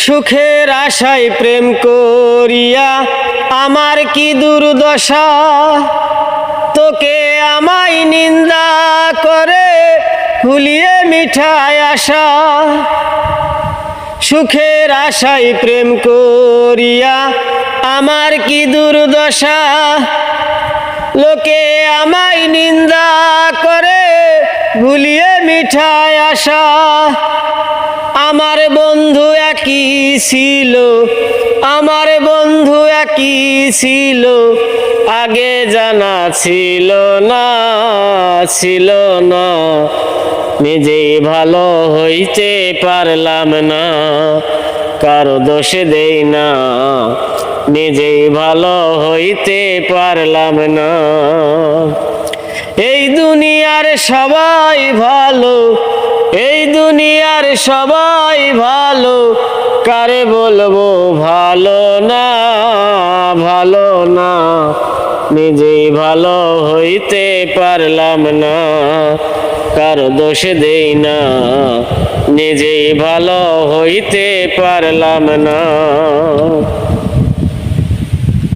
সুখের আশায় প্রেম করিয়া আমার কি দুর্দশা, তোকে আমায় নিন্দা করে ভুলিয়ে মিঠায় আশা। সুখের আশায় প্রেম করিয়া আমার কি দুর্দশা, লোকে আমায় নিন্দা করে ভুলিয়ে মিঠায় আশা। আমার বন্ধু একই ছিল, আমার বন্ধু একই ছিল, আগে জানা ছিল না, ছিল না। নিজেই ভালো হইতে পারলাম না, কারো দোষে দেই না, নিজেই ভালো হইতে পারলাম না। এই দুনিয়ার সবাই ভালো, এই দুনিয়ার সবাই ভালো, কারে বলবো ভালো না, ভালো না। নিজেই ভালো হইতে পারলাম না, কারো দোষ দেই না, নিজেই ভালো হইতে পারলাম না।